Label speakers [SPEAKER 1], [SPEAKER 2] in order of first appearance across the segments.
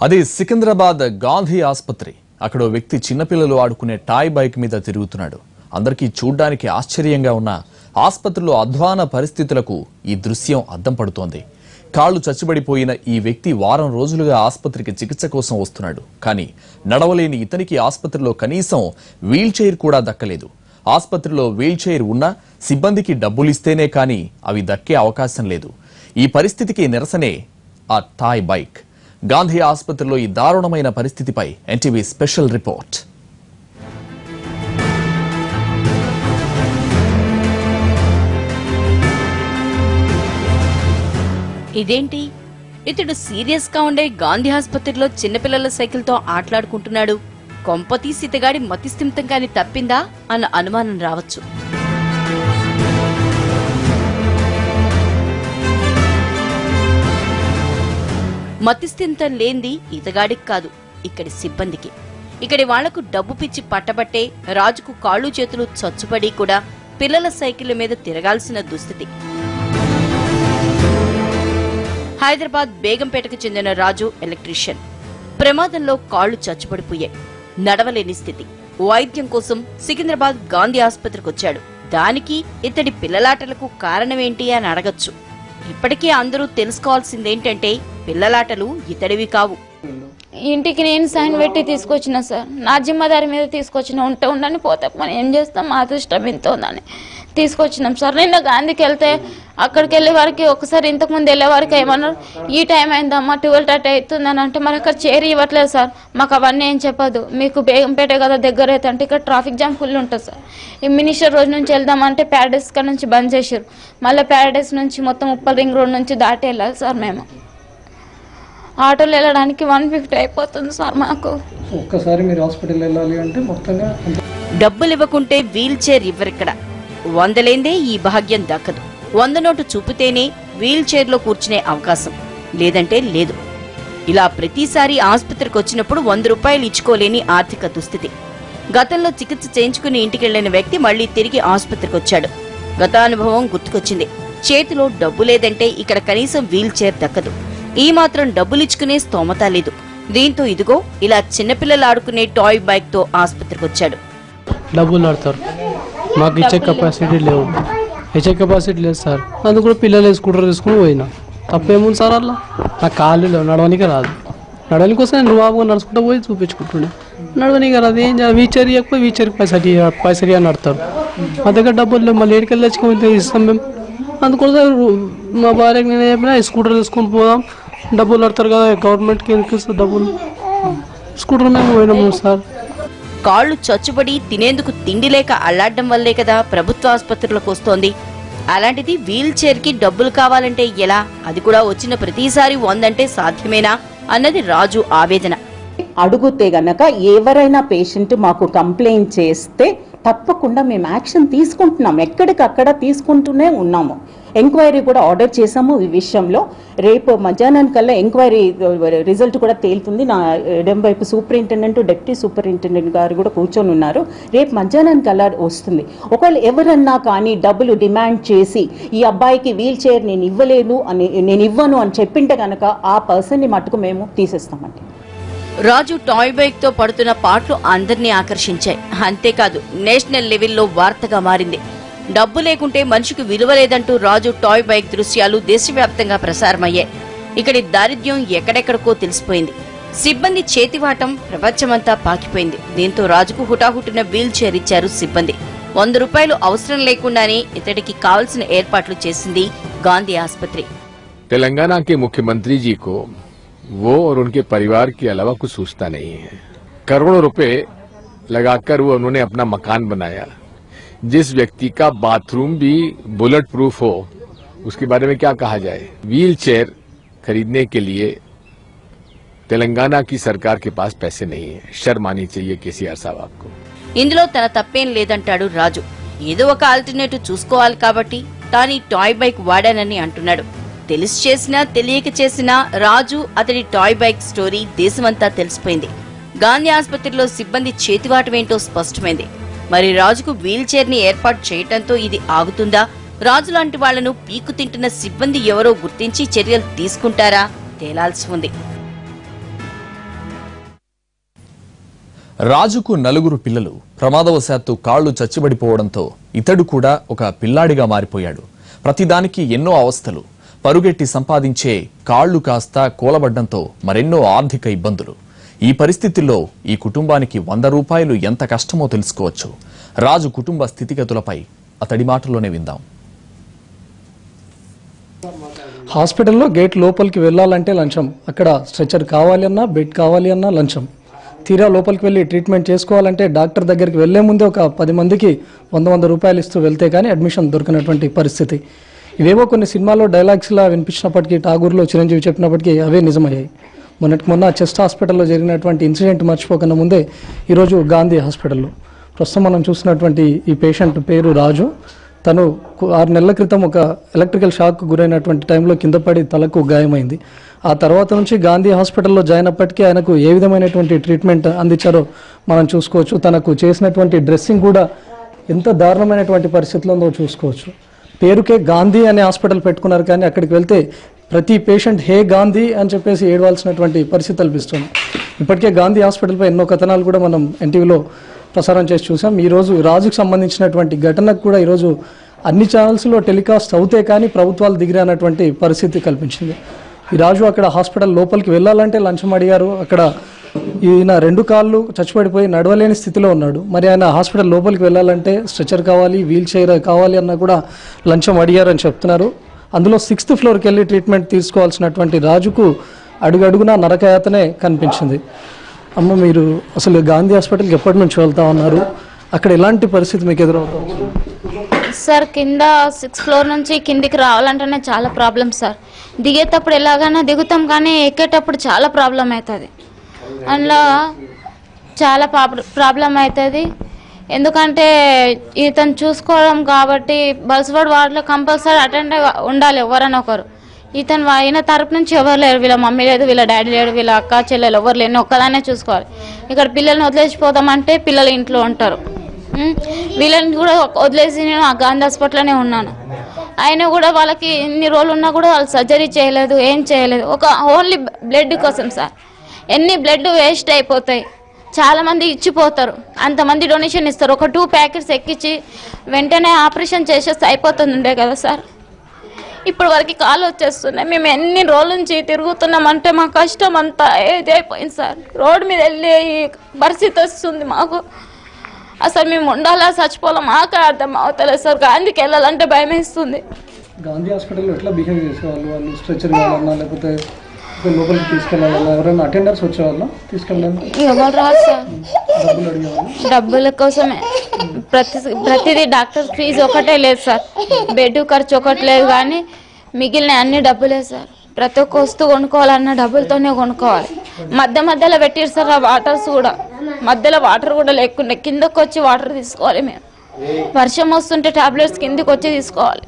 [SPEAKER 1] అది సికింద్రాబాద్ గాంధీ ఆసుపత్రి. అక్కడ ఓ వ్యక్తి చిన్నపిల్లలు ఆడుకునే టాయ్ బైక్ మీద తిరుగుతున్నాడు. అందరికీ చూడ్డానికి ఆశ్చర్యంగా ఉన్న ఆసుపత్రిలో అధ్వాన పరిస్థితులకు ఈ దృశ్యం అద్దం పడుతోంది. కాళ్లు చచ్చిబడిపోయిన ఈ వ్యక్తి వారం రోజులుగా ఆసుపత్రికి చికిత్స కోసం వస్తున్నాడు. కానీ నడవలేని ఇతనికి ఆసుపత్రిలో కనీసం వీల్ చైర్ కూడా దక్కలేదు. ఆసుపత్రిలో వీల్ చైర్ ఉన్నా సిబ్బందికి డబ్బులిస్తేనే కానీ అవి దక్కే అవకాశం లేదు. ఈ పరిస్థితికి నిరసనే ఆ టాయ్ బైక్. గాంధీ ఆసుపత్రిలో ఈ దారుణమైన పరిస్థితిపై ఎన్టీవీ స్పెషల్ రిపోర్ట్.
[SPEAKER 2] ఇదేంటి? ఇతడు సీరియస్ గా ఉండే గాంధీ ఆసుపత్రిలో చిన్నపిల్లల సైకిల్తో ఆటలాడుకుంటున్నాడు. కొంపతీసి ఇతగాడి మతిస్థిమితం కాని తప్పిందా అన్న అనుమానం రావచ్చు. మతిస్థిమితం లేంది ఇతగాడికి కాదు, ఇక్కడి సిబ్బందికి. ఇక్కడి వాళ్లకు డబ్బు పిచ్చి పట్టబట్టే రాజుకు కాళ్ళు చేతులు చచ్చుపడి కూడా పిల్లల సైకిళ్ల మీద తిరగాల్సిన దుస్థితి. హైదరాబాద్ బేగంపేటకు చెందిన రాజు ఎలక్ట్రీషియన్. ప్రమాదంలో కాళ్లు చచ్చుపడిపోయాయి. నడవలేని స్థితి. వైద్యం కోసం సికింద్రాబాద్ గాంధీ ఆసుపత్రికి వచ్చాడు. దానికి ఇతడి పిల్లలాటలకు కారణమేంటి అని అడగచ్చు. ఇప్పటికీ అందరూ తెలుసుకోవాల్సిందేంటంటే పిల్లలాటలు ఇతడివి కావు.
[SPEAKER 3] ఇంటికి నేను సైన్ పెట్టి తీసుకొచ్చిన సార్, నా జిమ్మదారి మీద తీసుకొచ్చిన. ఉంటే ఉండని పోతే మనం ఏం చేస్తాం, మా అదృష్టం ఎంత ఉందని తీసుకొచ్చినాం సార్. నిన్న గాంధీకి వెళ్తే అక్కడికి వెళ్ళే వారికి ఒకసారి ఇంతకుముందు వెళ్ళే వారికి ఏమన్నారు, ఈ టైం అయిందమ్మా 12:30 అవుతుందని అంటే మరి అక్కడ చేరి ఇవ్వట్లేదు సార్. మాకు అవన్నీ ఏం చెప్పదు, మీకు బేగంపేట కదా దగ్గర అయితే అంటే ఇక్కడ ట్రాఫిక్ జామ్ ఫుల్ ఉంటుంది సార్. ఈ మినిస్టర్ రోజు నుంచి వెళ్దామంటే ప్యారడైస్ కాడ నుంచి బంద్ చేశారు. మళ్ళీ ప్యారడైస్ నుంచి మొత్తం ఉప్పల్ రింగ్ రోడ్ నుంచి దాటి వెళ్ళాలి సార్. మేము ఆటోలో వెళ్ళడానికి 150 అయిపోతుంది సార్ మాకు.
[SPEAKER 4] ఒక్కసారి మీరు హాస్పిటల్ వెళ్ళాలి అంటే మొత్తంగా
[SPEAKER 2] డబ్బులు ఇవ్వకుంటే వీల్ చైర్ ఇవ్వరిక్కడ. 100 లేందే ఈ భాగ్యం దక్కదు. 100 నోటు చూపితేనే వీల్ చైర్ లో కూర్చునే అవకాశం, లేదంటే లేదు. ఇలా ప్రతిసారి ఆసుపత్రికి వచ్చినప్పుడు 100 రూపాయలు ఇచ్చుకోలేని ఆర్థిక దుస్థితి. గతంలో చికిత్స చేయించుకుని ఇంటికెళ్లిన వ్యక్తి మళ్లీ తిరిగి ఆసుపత్రికి వచ్చాడు. గత అనుభవం గుర్తుకొచ్చింది. చేతిలో డబ్బు లేదంటే ఇక్కడ కనీసం వీల్ చైర్ దక్కదు. ఈ మాత్రం డబ్బులిచ్చుకునే స్తోమత లేదు. దీంతో ఇదిగో ఇలా చిన్నపిల్లలు ఆడుకునే టాయ్ బైక్ తో ఆసుపత్రికి వచ్చాడు.
[SPEAKER 4] డబ్బులు ఆడతారు, మాకు ఇచ్చే కెపాసిటీ లేవు, లేదు సార్. అందుకు కూడా పిల్లలు స్కూటర్ తీసుకుని పోయినా. తప్పేముంది సార్ అలా? నాకు కాళ్ళు లేవు, నడవనికి రాదు. నడవని కోసం నేను బాబుగా నడుచుకుంటూ పోయి చూపించుకుంటుండే. నడవనికి రాదు, ఏం చేయాలి? వీచర్ ఇవ్వకపోయి వీచర్కి పైసలు అని నడతారు. మా దగ్గర డబ్బులు లేవు, మళ్ళీ ఏడికెళ్ళి తెచ్చుకొని ఇస్తాం మేము. అందుకోసం మా భార్యకి నేను చెప్పినా స్కూటర్ తీసుకొని పోదాం, డబ్బులు ఆడతారు కదా గవర్నమెంట్కి ఎందుకు ఇస్తారు డబ్బులు. స్కూటర్ మేము పోయినాము సార్.
[SPEAKER 2] కాళ్లు చచ్చుబడి తినేందుకు తిండి లేక అల్లాడడం వల్లే కదా ప్రభుత్వ ఆసుపత్రులకు వస్తోంది. అలాంటిది వీల్ చైర్ కి డబ్బులు కావాలంటే ఎలా? అది కూడా వచ్చిన ప్రతిసారి 100 అంటే సాధ్యమేనా అన్నది రాజు ఆవేదన.
[SPEAKER 5] అడుగుతే గనక ఎవరైనా పేషెంట్ మాకు కంప్లైంట్ చేస్తే తప్పకుండా మేము యాక్షన్ తీసుకుంటున్నాం, ఎక్కడికక్కడ తీసుకుంటూనే ఉన్నాము. ఎంక్వైరీ కూడా ఆర్డర్ చేసాము ఈ విషయంలో. రేపు మధ్యాహ్నం కల్లా ఎంక్వైరీ రిజల్ట్ కూడా తేలుతుంది. నా ఎడం వైపు సూపరింటెండెంట్, డిప్యూటీ సూపరింటెండెంట్ గారు కూడా కూర్చొని ఉన్నారు. రేపు మధ్యాహ్నం కల్లా వస్తుంది. ఒకవేళ ఎవరన్నా కానీ డబ్బులు డిమాండ్ చేసి ఈ అబ్బాయికి వీల్ చైర్ నేను ఇవ్వను అని చెప్పింటే కనుక ఆ పర్సన్ని మటుకు మేము తీసేస్తామండి.
[SPEAKER 2] రాజు టాయ్ బైక్ తో పడుతున్న పాటలు అందరినీ ఆకర్షించాయి. అంతేకాదు నేషనల్ లెవెల్లో వార్తగా మారింది. డబ్బు లేకుంటే మనిషికి విలువ లేదంటూ రాజు టాయ్ బైక్ దృశ్యాలు దేశవ్యాప్తంగా ప్రసారమయ్యాయి. ఇక్కడి దారిద్ర్యం ఎక్కడెక్కడికో తెలిసిపోయింది. సిబ్బంది చేతివాటం ప్రపంచమంతా పాకిపోయింది. దీంతో రాజుకు హుటాహుటిన వీల్ చైర్ ఇచ్చారు సిబ్బంది. 100 రూపాయలు అవసరం లేకుండానే ఇతడికి కావలసిన ఏర్పాట్లు చేసింది గాంధీ ఆసుపత్రి.
[SPEAKER 6] తెలంగాణ के मुख्यमंत्री जी को वो और उनके परिवार के अलावा कुछ सोचता नहीं है. करोड़ों रुपए लगाकर वो उन्होंने अपना मकान बनाया. जिस व्यक्ति का बाथरूम भी बुलेट प्रूफ हो उसके बारे में क्या कहा जाए. व्हील चेयर खरीदने के लिए तेलंगाना की सरकार के पास पैसे नहीं है. शर्म आनी चाहिए केसीआर साहब आपको.
[SPEAKER 2] ఇందులో తన తప్పేం లేదంటాడు రాజు. ఏదో ఒక ఆల్టర్నేటివ్ చూసుకోవాలి కాబట్టి తాను టాయ్ బైక్ వాడానని అంటున్నాడు. తెలిసి చేసినా తెలియక చేసినా రాజు అతడి టాయ్ బైక్ స్టోరీ దేశమంతా తెలిసిపోయింది. గాంధీ ఆసుపత్రిలో సిబ్బంది చేతివాటమేంటో స్పష్టమైంది. మరి రాజుకు వీల్ చైర్ ని ఏర్పాటు చేయటంతో ఇది ఆగుతుందా? రాజు లాంటి వాళ్లను పీకు తింటున్న సిబ్బంది ఎవరో గుర్తించి చర్యలు తీసుకుంటారా? తేలాల్సి ఉంది.
[SPEAKER 1] రాజుకు నలుగురు పిల్లలు ప్రమాదవశాత్తు కాళ్లు చచ్చిబడిపోవడంతో ఇతడు కూడా ఒక పిల్లాడిగా మారిపోయాడు. ప్రతిదానికి ఎన్నో అవస్థలు, పరుగెట్టి సంపాదించే కాళ్లు కాస్త కూలబడ్డంతో మరెన్నో ఆర్థిక ఇబ్బందులు. ఈ పరిస్థితుల్లో ఈ కుటుంబానికి 100 రూపాయలు ఎంత కష్టమో తెలుసుకోవచ్చు. రాజు కుటుంబ స్థితిగతులపై అతడి మాటల్లోనే విందాం.
[SPEAKER 4] హాస్పిటల్లో గేట్ లోపలికి వెళ్ళాలంటే లంచం, అక్కడ స్ట్రెచర్ కావాలి అన్నా బెడ్ కావాలి అన్నా లంచం. తీరా లోపలికి వెళ్ళి ట్రీట్మెంట్ చేసుకోవాలంటే డాక్టర్ దగ్గరికి వెళ్లే ముందే ఒక 10 మందికి 100 రూపాయలు ఇస్తూ వెళ్తే కానీ అడ్మిషన్ దొరికినటువంటి పరిస్థితి. ఇవేవో కొన్ని సినిమాల్లో డైలాగ్స్లా వినిపించినప్పటికీ, ఠాగూర్లో చిరంజీవి చెప్పినప్పటికీ అవే నిజమయ్యాయి. మొన్న చెస్ట్ హాస్పిటల్లో జరిగినటువంటి ఇన్సిడెంట్ మర్చిపోకుండా ముందే ఈరోజు గాంధీ హాస్పిటల్లో ప్రస్తుతం మనం చూసినటువంటి ఈ పేషెంట్ పేరు రాజు. తను 6 నెలల క్రితం ఒక ఎలక్ట్రికల్ షాక్ గురైనటువంటి టైంలో కింద పడి తలకు గాయమైంది. ఆ తర్వాత నుంచి గాంధీ హాస్పిటల్లో జాయిన్ అప్పటికీ ఆయనకు ఏ విధమైనటువంటి ట్రీట్మెంట్ అందించారో మనం చూసుకోవచ్చు. తనకు చేసినటువంటి డ్రెస్సింగ్ కూడా ఎంత దారుణమైనటువంటి పరిస్థితిలో ఉందో చూసుకోవచ్చు. పేరుకే గాంధీ అనే హాస్పిటల్ పెట్టుకున్నారు, కానీ అక్కడికి వెళ్తే ప్రతి పేషెంట్ హే గాంధీ అని చెప్పేసి ఏడవాల్సినటువంటి పరిస్థితి కల్పిస్తుంది. ఇప్పటికే గాంధీ హాస్పిటల్పై ఎన్నో కథనాలు కూడా మనం ఎన్టీవీలో ప్రసారం చేసి చూసాం. ఈరోజు రాజుకు సంబంధించినటువంటి ఘటనకు కూడా ఈరోజు అన్ని ఛానల్స్లో టెలికాస్ట్ అవుతే కానీ ప్రభుత్వాలు దిగిరానటువంటి పరిస్థితి కల్పించింది. ఈ రాజు అక్కడ హాస్పిటల్ లోపలికి వెళ్ళాలంటే లంచం అడిగారు. అక్కడ ఈయన 2 కాళ్ళు చచ్చిపడిపోయి నడవలేని స్థితిలో ఉన్నాడు. మరి ఆయన హాస్పిటల్ లోపలికి వెళ్ళాలంటే స్ట్రెచర్ కావాలి, వీల్ చైర్ కావాలి అన్నా కూడా లంచం అడిగారని చెప్తున్నారు. అందులో 6th ఫ్లోర్కి వెళ్ళి ట్రీట్మెంట్ తీసుకోవాల్సినటువంటి రాజుకు అడుగడుగునా నరకయాతనే కనిపించింది. అమ్మ, మీరు అసలు గాంధీ హాస్పిటల్కి ఎప్పటి నుంచి వెళ్తా ఉన్నారు? అక్కడ ఎలాంటి పరిస్థితి మీకు ఎదురవుతుంది?
[SPEAKER 3] సార్, కింద 6th ఫ్లోర్ నుంచి కిందికి రావాలంటేనే చాలా ప్రాబ్లం సార్. దిగేటప్పుడు ఎలాగైనా దిగుతాం, కానీ ఎక్కేటప్పుడు చాలా ప్రాబ్లం అవుతుంది. అందులో చాలా ప్రాబ్లం అవుతుంది. ఎందుకంటే ఇతను చూసుకోవడం కాబట్టి బల్స్వాడ్ వార్డులో కంపల్సరీ అటెండ్ ఉండాలి ఎవరైనా ఒకరు. ఈయన తరపు నుంచి ఎవరు లేరు, వీళ్ళ మమ్మీ లేదు, వీళ్ళ డాడీ లేడు, వీళ్ళ అక్క చెల్లెలు ఎవరు లేని ఒక్కదానే చూసుకోవాలి. ఇక్కడ పిల్లల్ని వదిలేసిపోదామంటే పిల్లలు ఇంట్లో ఉంటారు. వీళ్ళని కూడా వదిలేసి నేను ఆ గాంధీ హాస్పిటల్లోనే ఉన్నాను. అయినా కూడా వాళ్ళకి ఎన్ని రోజులు ఉన్నా కూడా వాళ్ళు సర్జరీ చేయలేదు, ఏం చేయలేదు. ఒక ఓన్లీ బ్లడ్ కోసం సార్. ఎన్ని బ్లడ్ వేస్ట్ అయిపోతాయి, చాలామంది ఇచ్చిపోతారు. అంతమంది డొనేషన్ ఇస్తారు. ఒక 2 ప్యాకెట్స్ ఎక్కించి వెంటనే ఆపరేషన్ చేసేస్తే అయిపోతుండే కదా సార్. ఇప్పుడు వరకు కాలు వచ్చేస్తున్నాయి. మేము ఎన్ని రోజుల నుంచి తిరుగుతున్నామంటే మా కష్టం అంతా ఏది అయిపోయింది సార్. రోడ్డు మీద వెళ్ళే పరిస్థితి వస్తుంది మాకు. అసలు మేము ఉండాలా చచ్చిపోవాలా మాకే అర్థం అవుతలేదు సార్. గాంధీకి వెళ్ళాలంటే భయం వేస్తుంది.
[SPEAKER 4] గాంధీ హాస్పిటల్లో ఎట్లా బిహేవ్ చేసేవాళ్ళు? వాళ్ళు స్ట్రెచర్ కావాలన్నా లేకపోతే లోపలికి తీసుకెళ్ళాలన్నా ఎవరైనా అటెండర్స్ వచ్చేవాళ్ళ తీసుకెళ్ళాలి?
[SPEAKER 3] ఎవరు రాదు సార్.
[SPEAKER 4] డబ్బులు అడిగేవాళ్ళు?
[SPEAKER 3] డబ్బుల కోసమే. ప్రతిదీ డాక్టర్ ఫీజు ఒకటే లేదు సార్. బెడ్ ఖర్చు ఒకటి లేదు, కానీ మిగిలిన అన్ని డబ్బులే సార్. ప్రతి ఒక్క వస్తువు కొనుక్కోవాలన్నా డబ్బులతోనే కొనుక్కోవాలి. మధ్యలో పెట్టారు సార్ ఆ వాటర్స్ కూడా. మధ్యలో వాటర్ కూడా లేకుండా కిందకు వచ్చి వాటర్ తీసుకోవాలి మేము. వర్షం వస్తుంటే టాబ్లెట్స్ కిందకి వచ్చి తీసుకోవాలి.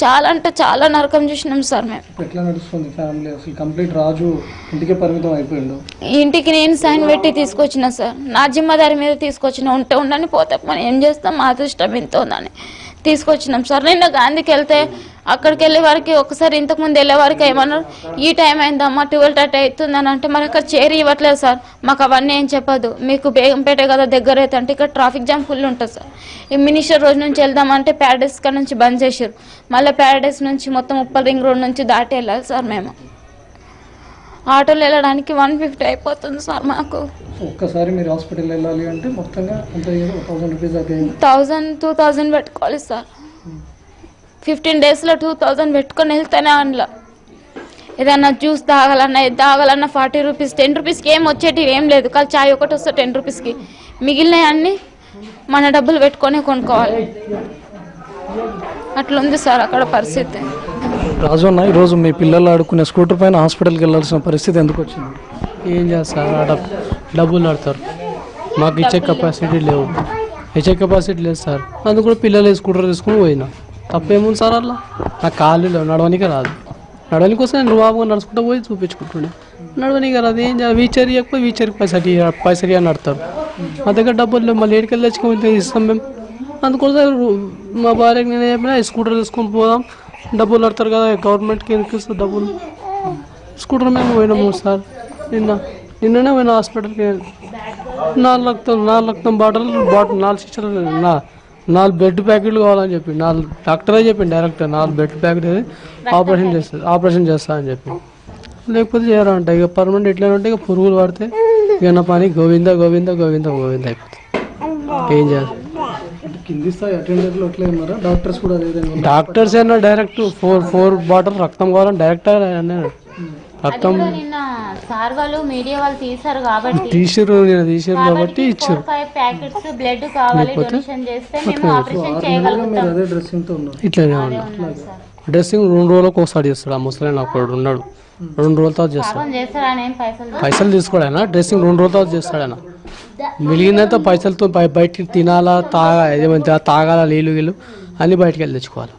[SPEAKER 3] చాలా అంటే చాలా నరకం చూసినాం సార్ మేము.
[SPEAKER 4] ఎట్లా నడుస్తుంది ఫ్యామిలీ? అసలు కంప్లీట్ రాజు ఇంటికే పరిమితం అయిపోయిండు.
[SPEAKER 3] ఇంటికి నేను సైన్ పెట్టి తీసుకొచ్చిన సార్. నా జిమ్మదారి మీద తీసుకొచ్చిన. ఉంటే ఉండని పోతే మనం ఏం చేస్తాం, మా అదృష్టం ఇంత ఉందని తీసుకొచ్చినాం సార్. నిన్న గాంధీకి వెళ్తే అక్కడికి వెళ్ళే వారికి ఒకసారి ఇంతకుముందు వెళ్ళే వారికి ఏమన్నారు, ఈ టైం అయిందమ్మా 12:30 అవుతుందని అంటే మరి అక్కడ చేరి ఇవ్వట్లేదు సార్. మాకు అవన్నీ ఏం చెప్పదు, మీకు బేగంపేట కదా దగ్గర అయితే అంటే ఇక్కడ ట్రాఫిక్ జామ్ ఫుల్ ఉంటుంది సార్. ఈ మినిస్టర్ రోజు నుంచి వెళ్దామంటే ప్యారడైస్ కాడ నుంచి బంద్ చేశారు. మళ్ళీ ప్యారడైస్ నుంచి మొత్తం ఉప్పల్ రింగ్ రోడ్ నుంచి దాటి వెళ్ళాలి సార్. మేము ఆటోలో వెళ్ళడానికి 150 అయిపోతుంది సార్ మాకు.
[SPEAKER 4] ఒక్కసారి మీరు హాస్పిటల్ వెళ్ళాలి అంటే మొత్తంగా ఎంత 1000 రూపీస్ దాకా
[SPEAKER 3] 1000-2000 పెట్టుకోవాలి సార్. 15 డేస్లో 2000 పెట్టుకొని వెళ్తేనే అందులో ఏదన్నా జ్యూస్ తాగాలన్నా ఏది తాగాలన్నా 40 రూపీస్. 10 రూపీస్కి ఏం వచ్చేటి ఏం లేదు, కానీ చాయ్ ఒకటి వస్తే 10 రూపీస్కి. మిగిలినవి అన్నీ మన డబ్బులు పెట్టుకొని కొనుక్కోవాలి. అట్లుంది సార్ అక్కడ పరిస్థితి.
[SPEAKER 4] రాజు అన్న, ఈరోజు మీ పిల్లలు ఆడుకునే స్కూటర్ పైన హాస్పిటల్కి వెళ్ళాల్సిన పరిస్థితి ఎందుకు వచ్చింది?
[SPEAKER 7] ఏం చేస్తారు, డబ్బులు ఆడతారు. మాకు ఇచ్చే కెపాసిటీ లేవు, సార్. అందుకు కూడా పిల్లలు స్కూటర్ తీసుకుని పోయినా తప్పేముంది సార్? అలా నా కాళ్ళు లేవు, నడవనికే రాదు. నడవని కోసం నేను బాబుగా నడుచుకుంటూ పోయి చూపించుకుంటుండే. నడవనికే రాదు. ఏం చేయాలి? వీచర్ ఇవ్వకపోయి వీచర్కి పైసరి అని నడతారు. మా దగ్గర డబ్బులు లేవు, మళ్ళీ ఏడికెళ్ళి తెచ్చుకొని ఇస్తాం మేము. అందుకోసం మా భార్యకి నేను చెప్పినా స్కూటర్ తీసుకొని పోదాం, డబ్బులు ఆడతారు కదా గవర్నమెంట్కి ఎందుకు ఇస్తారు డబ్బులు. స్కూటర్ మేము పోయినాము సార్. నిన్ననే పోయినా హాస్పిటల్కి.
[SPEAKER 4] నాలుగు రక్తం బాటిల్ 4 సిస్టర్లు 4 బెడ్ ప్యాకెట్లు కావాలని చెప్పి 4 డాక్టరే చెప్పింది డైరెక్ట్ 4 బెడ్ ప్యాకెట్ ఆపరేషన్ చేస్తా అని చెప్పి లేకపోతే చేయరా అంటే ఇక పర్మనెంట్ ఎట్లా ఉంటే ఇక పురుగులు పడితే ఇక నా పని గోవింద గోవింద గోవింద గోవింద అయిపోతుంది. ఏం చేయాలి?
[SPEAKER 7] కింది స్థాయి అటెండర్లు అట్లా ఉన్నారా? డాక్టర్స్ కూడా
[SPEAKER 4] డాక్టర్స్ అయినా డైరెక్ట్ 4 బాటిల్ రక్తం కావాలని డైరెక్ట్ అన్నాడు. రక్తం
[SPEAKER 3] నిన్న సార్ వాళ్ళు మీడియా వాళ్ళు తీశారు కాబట్టి
[SPEAKER 4] తీసిరు కాబట్టి ఇచ్చారు.
[SPEAKER 3] 5 ప్యాకెట్స్ బ్లడ్ కావాలి డొనేషన్ చేస్తే మేము ఆపరేషన్ చేయగలుగుతాం.
[SPEAKER 7] అదే డ్రెస్సింగ్ తో ఉన్నారు.
[SPEAKER 4] ఇట్లానే ఉన్నాడు. డ్రెస్సింగ్ 2 రోజులకు ఒకసారి చేస్తాడు. ఆ ముసలైన ఒకడు ఉన్నాడు 2 రోజుల తర్వాత చేస్తాడు. పైసలు తీసుకోడు ఆయన. డ్రెస్సింగ్ 2 రోజుల తర్వాత చేస్తాడు ఆయన. మిగిలినంత పైసలతో బయటికి తినాలా తాగాల నీళ్ళు అన్ని బయటికి వెళ్ళి తెచ్చుకోవాలి.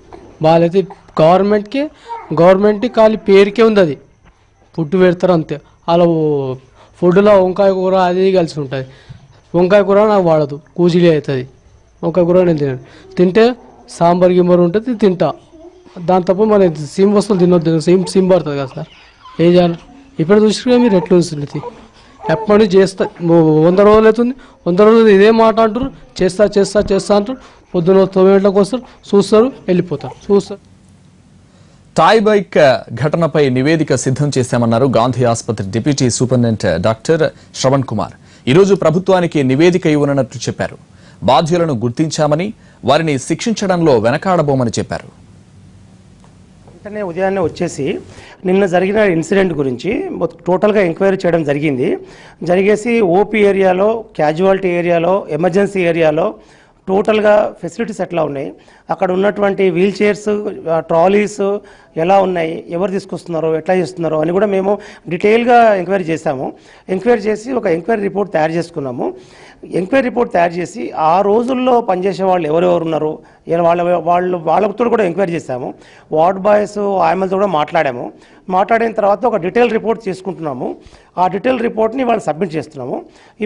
[SPEAKER 4] వాళ్ళైతే గవర్నమెంట్కి ఖాళీ పేరుకే ఉంది. అది ఫుడ్ పెడతారు అంతే. అలా ఫుడ్లో వంకాయ కూర అది కలిసి ఉంటుంది. వంకాయ కూర నాకు వాడదు, కూజీలీ అవుతుంది. వంకాయ కూర నేను తింటే సాంబార్ గింబర్ ఉంటుంది తింటా. దాని తప్ప మన సిమ్ వస్తువులు తినొద్దు. సిమ్ పడుతుంది కదా సార్. ఏం చేయాలి? ఇప్పుడు చూసిగా మీరు ఎట్లా వస్తుంది ఎప్పటి నుంచి చేస్తా 100 రోజులు అవుతుంది. 100 రోజులు ఇదే మాట అంటారు. చేస్తా అంటారు. పొద్దున 9 గంటలకు వస్తారు, చూస్తారు, వెళ్ళిపోతారు.
[SPEAKER 1] టాయ్ బైక్ ఘటనపై నివేదిక సిద్ధం చేశామన్నారు గాంధీ ఆసుపత్రి deputy superintendent doctor Shravan Kumar. ఈరోజు ప్రభుత్వానికి నివేదిక ఇవ్వనున్నట్లు చెప్పారు. బాధ్యులను గుర్తించామని, వారిని శిక్షించడంలో వెనకాడబోమని చెప్పారు.
[SPEAKER 8] వెంటనే ఉదయాన్నే వచ్చేసి నిన్న జరిగిన ఇన్సిడెంట్ గురించి టోటల్గా ఎంక్వైరీ చేయడం జరిగేసి ఓపీ ఏరియాలో, క్యాజువాలిటీ ఏరియాలో, ఎమర్జెన్సీ ఏరియాలో టోటల్గా ఫెసిలిటీస్ ఎట్లా ఉన్నాయి, అక్కడ ఉన్నటువంటి వీల్ చైర్స్, ట్రాలీస్ ఎలా ఉన్నాయి, ఎవరు తీసుకొస్తున్నారో, ఎట్లా చేస్తున్నారో అని కూడా మేము డీటెయిల్గా ఎంక్వైరీ చేశాము. ఎంక్వైరీ చేసి ఒక ఎంక్వైరీ రిపోర్ట్ తయారు చేసుకున్నాము. ఎంక్వైరీ రిపోర్ట్ తయారు చేసి ఆ రోజుల్లో పనిచేసే వాళ్ళు ఎవరెవరు ఉన్నారు వాళ్ళతో కూడా ఎంక్వైరీ చేశాము. వార్డ్ బాయ్స్ ఆయమలతో కూడా మాట్లాడిన తర్వాత ఒక డీటెయిల్ రిపోర్ట్ చేసుకుంటున్నాము. ఆ డీటెయిల్ రిపోర్ట్ని వాళ్ళు సబ్మిట్ చేస్తున్నాము.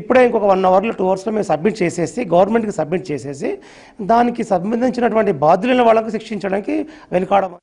[SPEAKER 8] ఇప్పుడే ఇంకొక 1 అవర్లో 2 అవర్స్లో మేము సబ్మిట్ చేసేసి గవర్నమెంట్కి సబ్మిట్ చేసేసి దానికి సంబంధించినటువంటి బాధ్యులైన వాళ్ళకు శిక్షించడానికి వెనుకాడము.